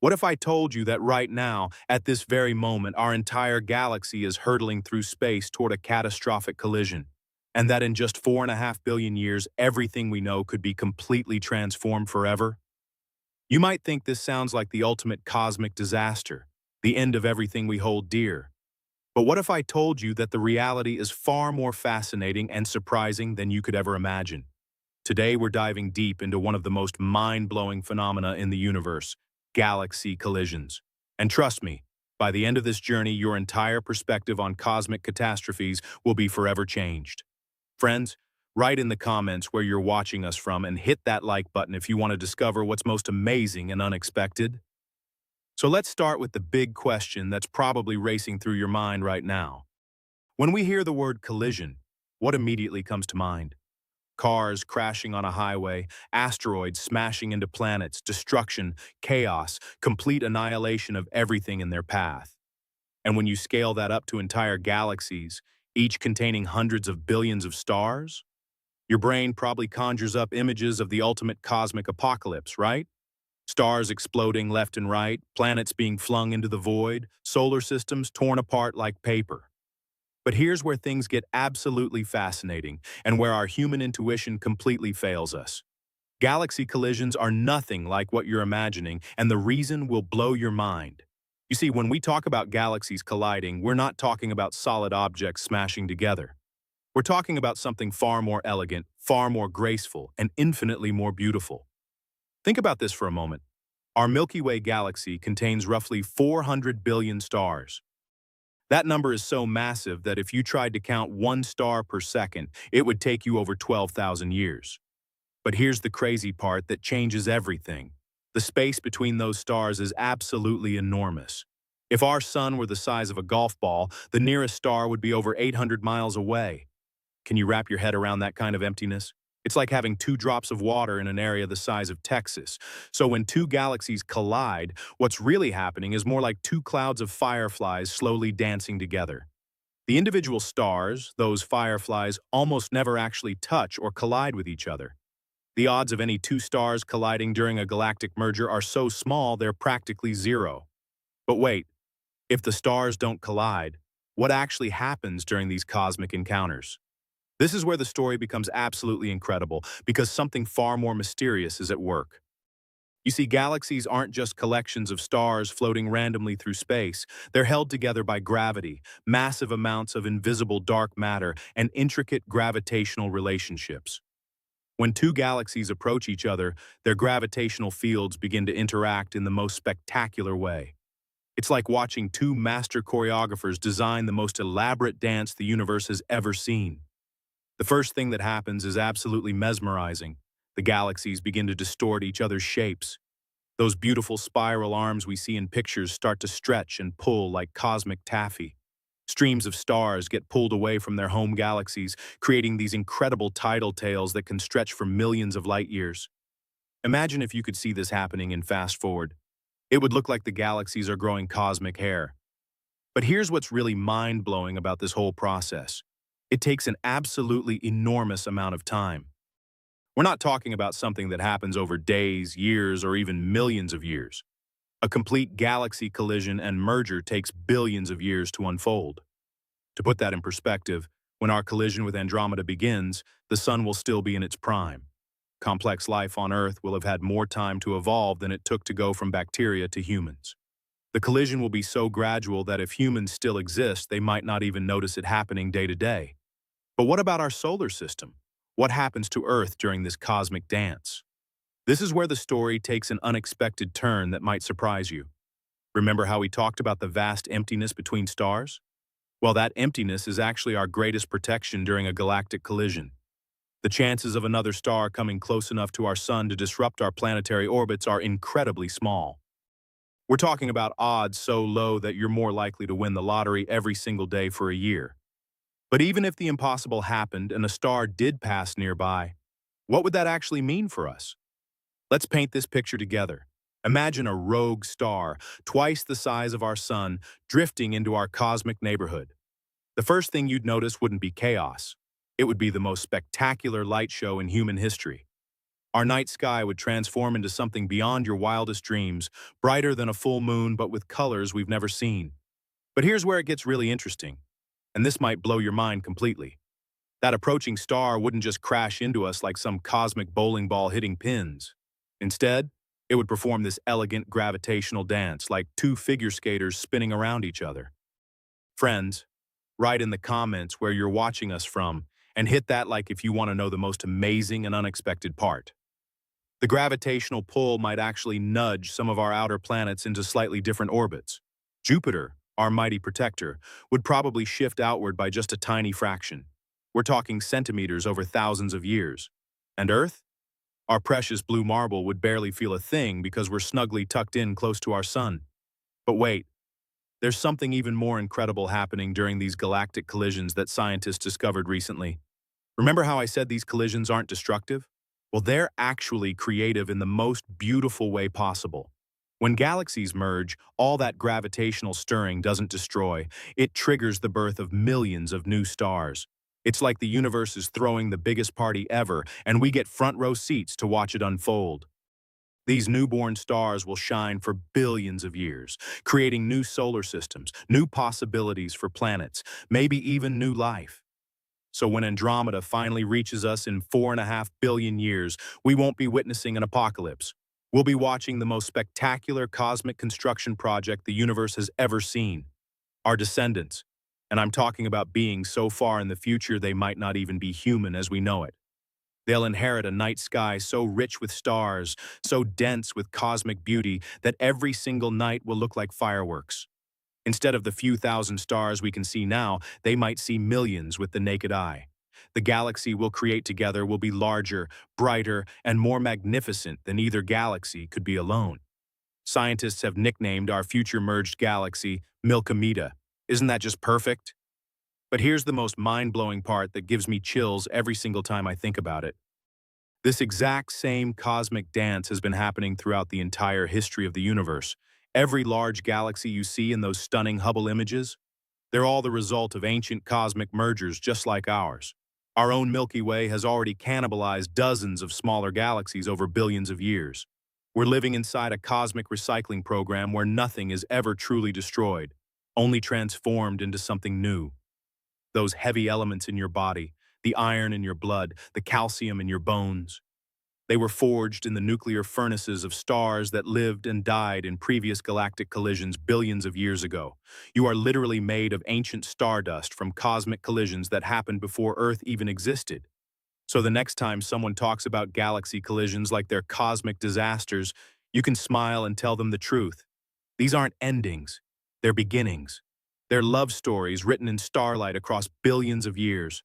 What if I told you that right now, at this very moment, our entire galaxy is hurtling through space toward a catastrophic collision, and that in just 4.5 billion years, everything we know could be completely transformed forever? You might think this sounds like the ultimate cosmic disaster, the end of everything we hold dear. But what if I told you that the reality is far more fascinating and surprising than you could ever imagine? Today, we're diving deep into one of the most mind-blowing phenomena in the universe, galaxy collisions. And trust me, by the end of this journey, your entire perspective on cosmic catastrophes will be forever changed. Friends, write in the comments where you're watching us from and hit that like button if you want to discover what's most amazing and unexpected. So let's start with the big question that's probably racing through your mind right now. When we hear the word collision, what immediately comes to mind? Cars crashing on a highway, asteroids smashing into planets, destruction, chaos, complete annihilation of everything in their path. And when you scale that up to entire galaxies, each containing hundreds of billions of stars, your brain probably conjures up images of the ultimate cosmic apocalypse, right? Stars exploding left and right, planets being flung into the void, solar systems torn apart like paper. But here's where things get absolutely fascinating and where our human intuition completely fails us. Galaxy collisions are nothing like what you're imagining, and the reason will blow your mind. You see, when we talk about galaxies colliding, we're not talking about solid objects smashing together. We're talking about something far more elegant, far more graceful, and infinitely more beautiful. Think about this for a moment. Our Milky Way galaxy contains roughly 400 billion stars. That number is so massive that if you tried to count one star per second, it would take you over 12,000 years. But here's the crazy part that changes everything. The space between those stars is absolutely enormous. If our sun were the size of a golf ball, the nearest star would be over 800 miles away. Can you wrap your head around that kind of emptiness? It's like having 2 drops of water in an area the size of Texas. So when two galaxies collide, what's really happening is more like 2 clouds of fireflies slowly dancing together. The individual stars, those fireflies, almost never actually touch or collide with each other. The odds of any 2 stars colliding during a galactic merger are so small they're practically zero. But wait, if the stars don't collide, what actually happens during these cosmic encounters? This is where the story becomes absolutely incredible, because something far more mysterious is at work. You see, galaxies aren't just collections of stars floating randomly through space. They're held together by gravity, massive amounts of invisible dark matter, and intricate gravitational relationships. When two galaxies approach each other, their gravitational fields begin to interact in the most spectacular way. It's like watching two master choreographers design the most elaborate dance the universe has ever seen. The first thing that happens is absolutely mesmerizing. The galaxies begin to distort each other's shapes. Those beautiful spiral arms we see in pictures start to stretch and pull like cosmic taffy. Streams of stars get pulled away from their home galaxies, creating these incredible tidal tails that can stretch for millions of light years. Imagine if you could see this happening in fast forward. It would look like the galaxies are growing cosmic hair. But here's what's really mind-blowing about this whole process. It takes an absolutely enormous amount of time. We're not talking about something that happens over days, years, or even millions of years. A complete galaxy collision and merger takes billions of years to unfold. To put that in perspective, when our collision with Andromeda begins, the sun will still be in its prime. Complex life on Earth will have had more time to evolve than it took to go from bacteria to humans. The collision will be so gradual that if humans still exist, they might not even notice it happening day to day. But what about our solar system? What happens to Earth during this cosmic dance? This is where the story takes an unexpected turn that might surprise you. Remember how we talked about the vast emptiness between stars? Well, that emptiness is actually our greatest protection during a galactic collision. The chances of another star coming close enough to our sun to disrupt our planetary orbits are incredibly small. We're talking about odds so low that you're more likely to win the lottery every single day for a year. But even if the impossible happened and a star did pass nearby, what would that actually mean for us? Let's paint this picture together. Imagine a rogue star, twice the size of our sun, drifting into our cosmic neighborhood. The first thing you'd notice wouldn't be chaos. It would be the most spectacular light show in human history. Our night sky would transform into something beyond your wildest dreams, brighter than a full moon but with colors we've never seen. But here's where it gets really interesting, and this might blow your mind completely. That approaching star wouldn't just crash into us like some cosmic bowling ball hitting pins. Instead, it would perform this elegant gravitational dance like two figure skaters spinning around each other. Friends, write in the comments where you're watching us from and hit that like if you want to know the most amazing and unexpected part. The gravitational pull might actually nudge some of our outer planets into slightly different orbits. Jupiter, our mighty protector, would probably shift outward by just a tiny fraction. We're talking centimeters over thousands of years. And Earth? Our precious blue marble would barely feel a thing because we're snugly tucked in close to our sun. But wait, there's something even more incredible happening during these galactic collisions that scientists discovered recently. Remember how I said these collisions aren't destructive? Well, they're actually creative in the most beautiful way possible. When galaxies merge, all that gravitational stirring doesn't destroy. It triggers the birth of millions of new stars. It's like the universe is throwing the biggest party ever, and we get front row seats to watch it unfold. These newborn stars will shine for billions of years, creating new solar systems, new possibilities for planets, maybe even new life. So when Andromeda finally reaches us in 4.5 billion years, we won't be witnessing an apocalypse. We'll be watching the most spectacular cosmic construction project the universe has ever seen. Our descendants. And I'm talking about beings so far in the future they might not even be human as we know it. They'll inherit a night sky so rich with stars, so dense with cosmic beauty, that every single night will look like fireworks. Instead of the few thousand stars we can see now, they might see millions with the naked eye. The galaxy we'll create together will be larger, brighter, and more magnificent than either galaxy could be alone. Scientists have nicknamed our future merged galaxy Milkomeda. Isn't that just perfect? But here's the most mind-blowing part that gives me chills every single time I think about it. This exact same cosmic dance has been happening throughout the entire history of the universe. Every large galaxy you see in those stunning Hubble images, they're all the result of ancient cosmic mergers just like ours. Our own Milky Way has already cannibalized dozens of smaller galaxies over billions of years. We're living inside a cosmic recycling program where nothing is ever truly destroyed, only transformed into something new. Those heavy elements in your body, the iron in your blood, the calcium in your bones, they were forged in the nuclear furnaces of stars that lived and died in previous galactic collisions billions of years ago. You are literally made of ancient stardust from cosmic collisions that happened before Earth even existed. So the next time someone talks about galaxy collisions like they're cosmic disasters, you can smile and tell them the truth. These aren't endings, they're beginnings. They're love stories written in starlight across billions of years.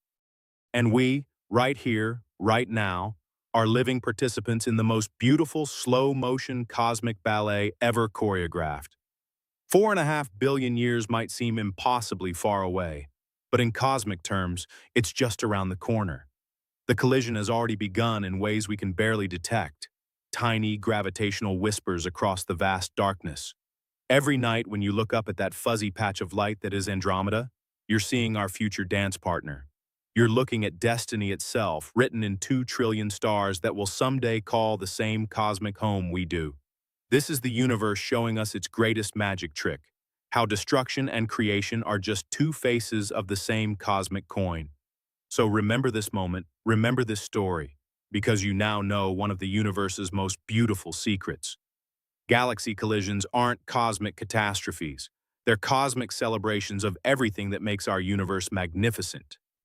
And we, right here, right now, are living participants in the most beautiful slow-motion cosmic ballet ever choreographed. 4.5 billion years might seem impossibly far away, but in cosmic terms, it's just around the corner. The collision has already begun in ways we can barely detect, tiny gravitational whispers across the vast darkness. Every night when you look up at that fuzzy patch of light that is Andromeda, you're seeing our future dance partner. You're looking at destiny itself, written in 2 trillion stars that will someday call the same cosmic home we do. This is the universe showing us its greatest magic trick, how destruction and creation are just two faces of the same cosmic coin. So remember this moment, remember this story, because you now know one of the universe's most beautiful secrets. Galaxy collisions aren't cosmic catastrophes. They're cosmic celebrations of everything that makes our universe magnificent.